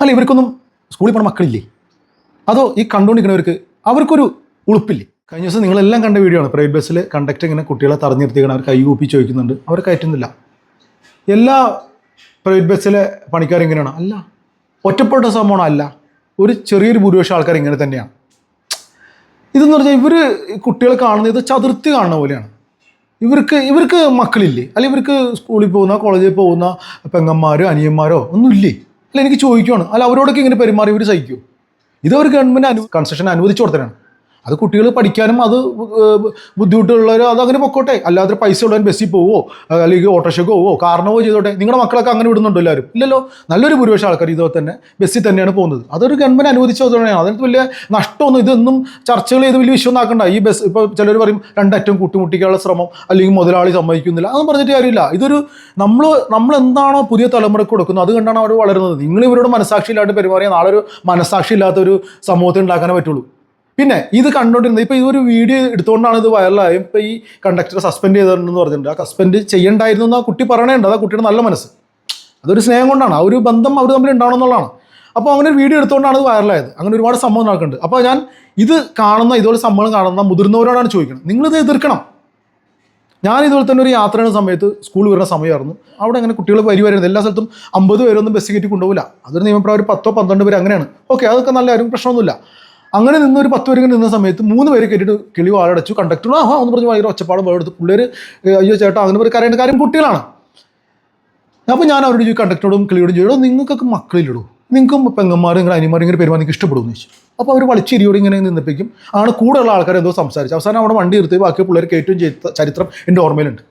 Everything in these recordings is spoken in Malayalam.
അല്ല ഇവർക്കൊന്നും സ്കൂളിൽ പോണ മക്കളില്ലേ? അതോ ഈ കണ്ടുകൊണ്ടിരിക്കുന്നവർക്ക് അവർക്കൊരു ഉളുപ്പില്ലേ? കഴിഞ്ഞ ദിവസം നിങ്ങളെല്ലാം കണ്ട വീഡിയോ ആണ്. പ്രൈവറ്റ് ബസ്സിൽ കണ്ടക്ടർ ഇങ്ങനെ കുട്ടികളെ തടഞ്ഞു നിർത്തിയാണ്, അവർ കൈ കൂപ്പി ചോദിക്കുന്നുണ്ട്, അവർ കയറ്റുന്നില്ല. എല്ലാ പ്രൈവറ്റ് ബസ്സിലെ പണിക്കാരിങ്ങനെയാണ്? അല്ല. ഒറ്റപ്പെട്ട സംഭവം അല്ല, ഒരു ചെറിയൊരു ഭൂരിപക്ഷം ആൾക്കാർ ഇങ്ങനെ തന്നെയാണ്. ഇതെന്ന് പറഞ്ഞാൽ ഇവർ കുട്ടികളെ കാണുന്നത് ഇത് ചതുർത്തി കാണുന്ന പോലെയാണ്. ഇവർക്ക് മക്കളില്ലേ? അല്ലെങ്കിൽ ഇവർക്ക് സ്കൂളിൽ പോകുന്ന കോളേജിൽ പോകുന്ന പെങ്ങന്മാരോ അനിയന്മാരോ ഒന്നും ഇല്ലേ? അല്ല എനിക്ക് ചോദിക്കുവാണ്, അല്ല അവരോടൊക്കെ ഇങ്ങനെ പെരുമാറി ഇവർ സഹിക്കുമോ? ഇതവർ ഗവൺമെൻറ് കൺസെഷൻ അനുവദിച്ചു കൊടുത്തതാണ്. അത് കുട്ടികൾ പഠിക്കാനും അത് ബുദ്ധിമുട്ടുള്ളവർ അതങ്ങനെ പൊക്കോട്ടെ. അല്ലാതെ പൈസ ഉള്ളവൻ ബസ്സിൽ പോവോ അല്ലെങ്കിൽ ഓട്ടോറിക്ഷയ്ക്ക് പോവോ കാറിനോ ചെയ്തോട്ടെ. നിങ്ങളുടെ മക്കളൊക്കെ അങ്ങനെ വിടുന്നുണ്ടോ എല്ലാവരും? ഇല്ലല്ലോ. നല്ലൊരു ഭൂരിപക്ഷം ആൾക്കാർ ഇതുപോലെ തന്നെ ബസ്സിൽ തന്നെയാണ് പോകുന്നത്. അതൊരു ഗവൺമെൻറ് അനുവദിച്ചതാണ്. അതിനകത്ത് വലിയ നഷ്ടമൊന്നും ഇതൊന്നും ചർച്ചകൾ ചെയ്ത് വലിയ വിഷയം ആക്കണ്ട. ഈ ബസ് ഇപ്പോൾ ചിലർ പറയും രണ്ടറ്റം കൂട്ടിമുട്ടിക്കാനുള്ള ശ്രമം അല്ലെങ്കിൽ മുതലാളി സമ്മതിക്കുന്നില്ല, അതൊന്നും പറഞ്ഞിട്ട് കാര്യമില്ല. ഇതൊരു നമ്മൾ എന്താണോ പുതിയ തലമുറക്ക് കൊടുക്കുന്നത് അത് കണ്ടാണ് അവർ വളരുന്നത്. നിങ്ങൾ ഇവരോട് മനസ്സാക്ഷി ഇല്ലാണ്ട് പെരുമാറിയാൽ നാളെ ഒരു മനസ്സാക്ഷി ഇല്ലാത്തൊരു സമൂഹത്തിൽ ഉണ്ടാക്കാനേ പറ്റുള്ളൂ. പിന്നെ ഇത് കണ്ടുകൊണ്ടിരുന്നത് ഇപ്പോൾ ഇതൊരു വീഡിയോ എടുത്തുകൊണ്ടാണ് ഇത് വൈറലായി. ഇപ്പോൾ ഈ കണ്ടക്ടറെ സസ്പെൻഡ് ചെയ്തിട്ടുണ്ടെന്ന് പറഞ്ഞിട്ടുണ്ട്. ആ സസ്പെൻഡ് ചെയ്യണ്ടായിരുന്നു എന്ന് ആ കുട്ടി പറയണേണ്ട. അത് ആ കുട്ടിയുടെ നല്ല മനസ്സ്, അതൊരു സ്നേഹം കൊണ്ടാണ്, ആ ഒരു ബന്ധം അവർ തമ്മിൽ ഉണ്ടാവണം എന്നുള്ളതാണ്. അപ്പോൾ അങ്ങനെ ഒരു വീഡിയോ എടുത്തുകൊണ്ടാണ് ഇത് വൈറലായത്. അങ്ങനെ ഒരുപാട് സംഭവം നടക്കുന്നുണ്ട്. അപ്പോൾ ഞാൻ ഇത് കാണുന്ന ഇതുപോലെ സംഭവം കാണുന്ന മുതിർന്നവരോടാണ് ചോദിക്കുന്നത്, നിങ്ങളിത് എതിർക്കണം. ഞാൻ ഇതുപോലെ തന്നെ ഒരു യാത്രയുടെ സമയത്ത് സ്കൂൾ വരുന്ന സമയമായിരുന്നു. അവിടെ അങ്ങനെ കുട്ടികൾ വരുന്നത് എല്ലാ സ്ഥലത്തും 50 പേരൊന്നും ബസ് കയറ്റി കൊണ്ടുപോകില്ല. അതൊരു നിയമപ്രകാരം 10-12 പേര് അങ്ങനെയാണ്. ഓക്കെ, അതൊക്കെ നല്ല കാര്യം, പ്രശ്നമൊന്നുമില്ല. അങ്ങനെ നിന്ന് ഒരു 10 പേര് നിന്ന സമയത്ത് 3 പേര് കയറ്റിയിട്ട് കിളി വാളടച്ചു. കണ്ടക്ടർ ഒന്ന് പറഞ്ഞ് ഭയങ്കര ഒച്ചപ്പാടും വേർഡെടുത്ത് പിള്ളേർ അയ്യോ ചേട്ടാ അങ്ങനെ ഒരു കരയേണ്ട കാര്യം കുട്ടികളാണ്. അപ്പോൾ ഞാൻ അവരോട് ചോദിച്ചു, കണ്ടക്ടറോടും കിളിയോടും ചോദിച്ചു, നിങ്ങൾക്കൊക്കെ മക്കളിലിടൂ, നിങ്ങൾക്കും പെങ്ങന്മാരും ഇങ്ങനെ അനിയന്മാരും ഇങ്ങനെ പെരുമാറി നിങ്ങൾക്ക് ഇഷ്ടപ്പെടുമെന്ന് ചോദിച്ചു. അപ്പോൾ അവർ വലിച്ചിരിയോട് ഇങ്ങനെ നിന്നിപ്പിക്കും. ആണ് കൂടെയുള്ള ആൾക്കാർ എന്തോ സംസാരിച്ചു. അവസാനം അവിടെ വണ്ടി നിർത്തി ബാക്കി പിള്ളേർ കയറ്റുകയും ചെയ്ത ചരിത്രം എൻ്റെ ഓർമ്മയിലുണ്ട്.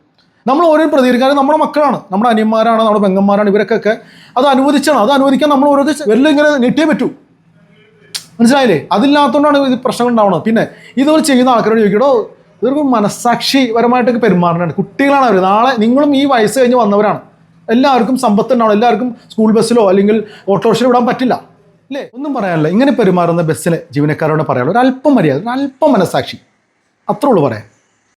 നമ്മൾ ഓരോ പ്രതികരിക്കാനും നമ്മുടെ മക്കളാണ്, നമ്മുടെ അനിയന്മാരാണ്, നമ്മുടെ പെങ്ങന്മാരാണ്, ഇവരൊക്കെ അത് അനുവദിച്ചാണ്. അത് അനുവദിക്കാൻ നമ്മൾ ഓരോ വല്ലതും ഇങ്ങനെ നീട്ടിയേ പറ്റൂ. മനസ്സിലായില്ലേ? അതില്ലാത്തതുകൊണ്ടാണ് ഇത് പ്രശ്നങ്ങൾ ഉണ്ടാവുന്നത്. പിന്നെ ഇതുപോലെ ചെയ്യുന്ന ആൾക്കാരോട് ചോദിക്കടോ, ഇതൊരു മനസ്സാക്ഷിപരമായിട്ടൊക്കെ പെരുമാറുന്നതാണ്. കുട്ടികളാണ് അവർ. നാളെ നിങ്ങളും ഈ വയസ്സ് കഴിഞ്ഞ് വന്നവരാണ്. എല്ലാവർക്കും സമ്പത്ത് ഉണ്ടാവണം. എല്ലാവർക്കും സ്കൂൾ ബസ്സിലോ അല്ലെങ്കിൽ ഓട്ടോറിക്ഷയിലോ വിടാൻ പറ്റില്ല അല്ലേ? ഒന്നും പറയാനില്ല. ഇങ്ങനെ പെരുമാറുന്ന ബസ്സിലെ ജീവനക്കാരോട് പറയാനുള്ള ഒരു അല്പം മര്യാദ, ഒരു അല്പം മനസ്സാക്ഷി, അത്രേ ഉള്ളൂ പറയാൻ.